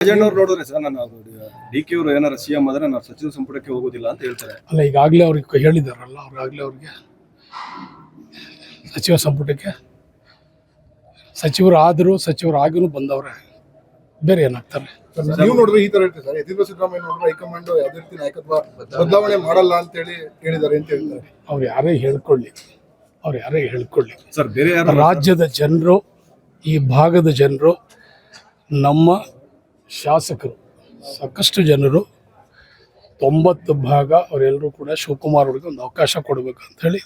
ರಾಜಣ್ಣವ್ರು ನೋಡಿದ್ರೆ ಸರ್ ನಾನು D K ಅವರು ಏನಾರ ಸಿಎಂ ಆದ್ರೆ ನಾನು ಸಚಿವ ಸಂಪುಟಕ್ಕೆ ಹೋಗೋದಿಲ್ಲ ಅಂತ ಹೇಳ್ತಾರೆ. ಅಲ್ಲ, ಈಗಾಗಲೇ ಅವ್ರಿಗೆ ಹೇಳಿದಾರಲ್ಲ, ಅವ್ರಿಗೆ ಸಚಿವ ಸಂಪುಟಕ್ಕೆ ಸಚಿವರಾಗಿನೂ ಬಂದವ್ರೆ, ಬೇರೆ ಏನಾಗ್ತಾರೆ. ನೀವು ನೋಡಿದ್ರೆ ಈ ತರ ಹೇಳ್ತೀವಿ ಸರ್, ಯತೀಂದ್ರ ಸಿದ್ದರಾಮಯ್ಯ ನೋಡಿದ್ರೆ ಹೈಕಮಾಂಡ್ ಯಾವುದೇ ರೀತಿ ನಾಯಕತ್ವ ಬದಲಾವಣೆ ಮಾಡಲ್ಲ ಅಂತ ಹೇಳಿ ಹೇಳಿದ್ದಾರೆ ಅಂತ ಹೇಳ್ತಾರೆ. ಅವ್ರು ಯಾರೇ ಹೇಳ್ಕೊಳ್ಳಿ ಸರ್, ಬೇರೆ ಯಾರು ರಾಜ್ಯದ ಜನರು, ಈ ಭಾಗದ ಜನರು, ನಮ್ಮ ಶಾಸಕರು ಸಾಕಷ್ಟು ಜನರು 90 ಭಾಗ ಅವರೆಲ್ಲರೂ ಕೂಡ ಶಿವಕುಮಾರ್ ಅವರಿಗೆ ಒಂದು ಅವಕಾಶ ಕೊಡಬೇಕು ಅಂತ ಹೇಳಿ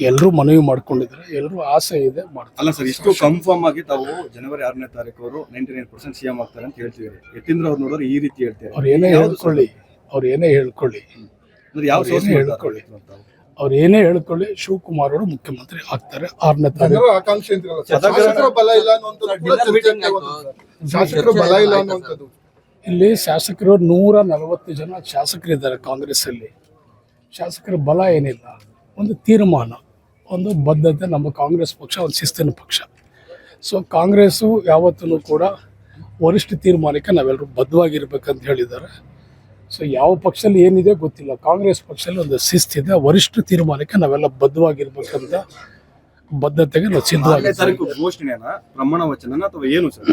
ಎಲ್ಲರೂ ಮನವಿ ಮಾಡ್ಕೊಂಡಿದ್ದಾರೆ. ಎಲ್ಲರೂ ಆಸೆ ಇದೆ ಮಾಡ್ತಾರೆ. ಅಲ್ಲ ಸರ್, ಇಷ್ಟು ಕನ್ಫರ್ಮ್ ಆಗಿ ತಾವು ಜನವರಿ 6ನೇ ತಾರೀಕು ಅವರು 99% ಸಿಎಂ ಆಗ್ತಾರೆ ಅಂತ ಹೇಳ್ತಿದ್ದಾರೆ. ಯತೀಂದ್ರ ಅವ್ರು ನೋಡಿದ್ರೆ ಈ ರೀತಿ ಹೇಳ್ತಾರೆ. ಅವ್ರು ಏನೇ ಹೇಳ್ಕೊಳ್ಳಿ ಅವ್ರು ಏನೇ ಹೇಳ್ಕೊಳ್ಳಿ ಶಿವಕುಮಾರ್ ಅವರು ಮುಖ್ಯಮಂತ್ರಿ ಆಗ್ತಾರೆ 6ನೇ ತಾರೀಕು. ಆಕಾಂಕ್ಷೆ ಅಂತಿರಲ್ಲ, ಶಾಸಕರ ಬಲ ಇಲ್ಲ ಅನ್ನುವಂಥದ್ದು, ಶಾಸಕರ ಬಲ ಇಲ್ಲ ಅನ್ನುವಂಥದ್ದು. ಇಲ್ಲಿ ಶಾಸಕರು 140 ಜನ ಶಾಸಕರಿದ್ದಾರೆ ಕಾಂಗ್ರೆಸ್ ಅಲ್ಲಿ. ಶಾಸಕರ ಬಲ ಏನಿಲ್ಲ, ಒಂದು ತೀರ್ಮಾನ, ಒಂದು ಬದ್ಧತೆ. ನಮ್ಮ ಕಾಂಗ್ರೆಸ್ ಪಕ್ಷ ಒಂದು ಶಿಸ್ತಿನ ಪಕ್ಷ. ಸೊ ಕಾಂಗ್ರೆಸ್ಸು ಯಾವತ್ತೂ ಕೂಡ ವರಿಷ್ಠ ತೀರ್ಮಾನಕ್ಕೆ ನಾವೆಲ್ಲರೂ ಬದ್ಧವಾಗಿರ್ಬೇಕಂತ ಹೇಳಿದ್ದಾರೆ. ಸೊ ಯಾವ ಪಕ್ಷದಲ್ಲಿ ಏನಿದೆ ಗೊತ್ತಿಲ್ಲ, ಕಾಂಗ್ರೆಸ್ ಪಕ್ಷದಲ್ಲಿ ಒಂದು ಶಿಸ್ತಿದೆ. ವರಿಷ್ಠ ತೀರ್ಮಾನಕ್ಕೆ ನಾವೆಲ್ಲ ಬದ್ಧವಾಗಿರ್ಬೇಕಂತ ಬದ್ಧತೆಗೆ ನಾವು ಸಿದ್ಧವಾಗಿದ್ದೀವಿ. ಪ್ರಮಾಣ ವಚನ ಅಥವಾ ಏನು ಸರ್?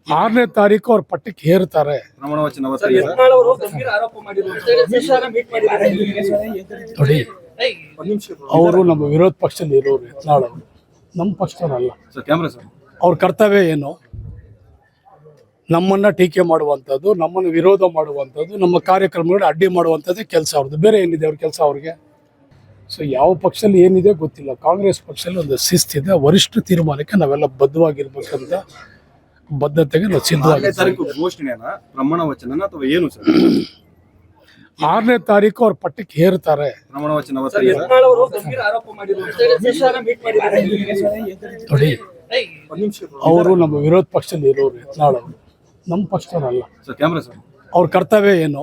6ನೇ ತಾರೀಕು ಅವ್ರ ಪಟ್ಟಕ್ಕೆ ಹೇರ್ತಾರೆ. ಪ್ರಮಾಣ ವಚನ ನೋಡಿ, ಅವರು ನಮ್ಮ ವಿರೋಧ ಪಕ್ಷದಲ್ಲಿ ಇರೋರು. ಯತ್ನಾಳ್ ಅವರು ನಮ್ಮ ಪಕ್ಷದಲ್ಲ. ಅವ್ರ ಕರ್ತವ್ಯ ಏನು? ನಮ್ಮನ್ನ ಟೀಕೆ ಮಾಡುವಂಥದ್ದು, ನಮ್ಮನ್ನು ವಿರೋಧ ಮಾಡುವಂಥದ್ದು, ನಮ್ಮ ಕಾರ್ಯಕ್ರಮಗಳನ್ನ ಅಡ್ಡಿ ಮಾಡುವಂಥದ್ದೇ ಕೆಲಸ ಅವ್ರದ್ದು. ಬೇರೆ ಏನಿದೆ ಅವ್ರ ಕೆಲಸ ಅವ್ರಿಗೆ? ಸೊ ಯಾವ ಪಕ್ಷದಲ್ಲಿ ಏನಿದೆ ಗೊತ್ತಿಲ್ಲ, ಕಾಂಗ್ರೆಸ್ ಪಕ್ಷದಲ್ಲಿ ಒಂದು ಶಿಸ್ತಿದೆ. ವರಿಷ್ಠ ತೀರ್ಮಾನಕ್ಕೆ ನಾವೆಲ್ಲ ಬದ್ಧವಾಗಿರ್ಬೇಕಂತ ಬದ್ಧತೆಗೆ ನಾವು ಸಿದ್ಧವಾಗಿದ್ದೀವಿ. ಪ್ರಮಾಣ ವಚನ ಅಥವಾ ಏನು ಸರ್? 6ನೇ ತಾರೀಕು ಅವ್ರ ಪಟ್ಟಕ್ಕೆ ಹೇರ್ತಾರೆ. ಪ್ರಮಾಣ ವಚನ ನೋಡಿ, ಅವರು ನಮ್ಮ ವಿರೋಧ ಪಕ್ಷದಲ್ಲಿ ಇರೋರು. ಯತ್ನಾಳ್ ಅವರು ನಮ್ಮ ಪಕ್ಷದಲ್ಲ. ಅವ್ರ ಕರ್ತವ್ಯ ಏನು?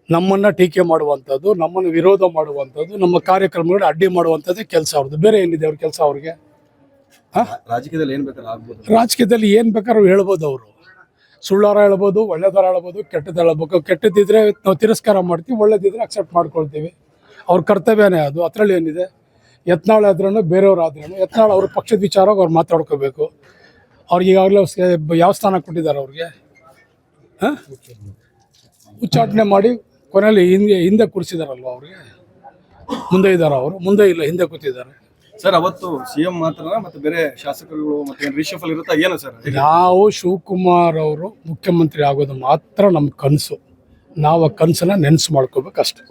ನಮ್ಮನ್ನ ಟೀಕೆ ಮಾಡುವಂಥದ್ದು, ನಮ್ಮನ್ನು ವಿರೋಧ ಮಾಡುವಂಥದ್ದು, ನಮ್ಮ ಕಾರ್ಯಕ್ರಮಗಳನ್ನ ಅಡ್ಡಿ ಮಾಡುವಂಥದ್ದೇ ಕೆಲಸ ಅವ್ರದ್ದು. ಬೇರೆ ಏನಿದೆ ಅವ್ರ ಕೆಲಸ ಅವ್ರಿಗೆ? ರಾಜಕೀಯದಲ್ಲಿ ಏನ್ ಬೇಕಾದ್ರೂ ಆಗ್ಬೋದು. ರಾಜಕೀಯದಲ್ಲಿ ಏನ್ ಬೇಕಾದ್ರೂ ಹೇಳ್ಬೋದು. ಅವರು ಸುಳ್ಳಾರ ಹೇಳ್ಬೋದು, ಒಳ್ಳೇದಾರ ಹೇಳ್ಬೋದು, ಕೆಟ್ಟದ್ದು ಹೇಳ್ಬೇಕು. ಕೆಟ್ಟದಿದ್ರೆ ನಾವು ತಿರಸ್ಕಾರ ಮಾಡ್ತೀವಿ, ಒಳ್ಳೇದಿದ್ರೆ ಅಕ್ಸೆಪ್ಟ್ ಮಾಡ್ಕೊಳ್ತೀವಿ. ಅವ್ರ ಕರ್ತವ್ಯನೇ ಅದು. ಅದರಲ್ಲಿ ಏನಿದೆ? ಯತ್ನಾಳ್ ಆದ್ರೂ ಬೇರೆಯವ್ರಾದ್ರೂ ಯತ್ನಾಳ್ ಅವ್ರ ಪಕ್ಷದ ವಿಚಾರವಾಗಿ ಅವ್ರು ಮಾತಾಡ್ಕೋಬೇಕು. ಅವ್ರಿಗೆ ಈಗಾಗಲೇ ಯಾವ ಸ್ಥಾನ ಕೊಟ್ಟಿದ್ದಾರೆ ಅವ್ರಿಗೆ? ಉಚ್ಚಾಟನೆ ಮಾಡಿ ಕೊನೆಯಲ್ಲಿ ಹಿಂದೆ ಕೂರಿಸಿದಾರಲ್ವ ಅವ್ರಿಗೆ? ಮುಂದೆ ಇದ್ದಾರೆ ಅವರು? ಮುಂದೆ ಇಲ್ಲ, ಹಿಂದೆ ಕೂತಿದ್ದಾರೆ. ಸರ್, ಅವತ್ತು ಸಿಎಂ ಮಾತ್ರ ಮತ್ತೆ ಬೇರೆ ಶಾಸಕರುಗಳು ಮತ್ತೆ ರಿಷಫಲ್ ಇರುತ್ತಾ ಏನು ಸರ್? ನಾವು ಶಿವಕುಮಾರ್ ಅವರು ಮುಖ್ಯಮಂತ್ರಿ ಆಗೋದು ಮಾತ್ರ ನಮ್ಮ ಕನಸು. ನಾವು ಆ ಕನಸನ್ನ ನೆನಸು ಮಾಡ್ಕೋಬೇಕಷ್ಟೇ.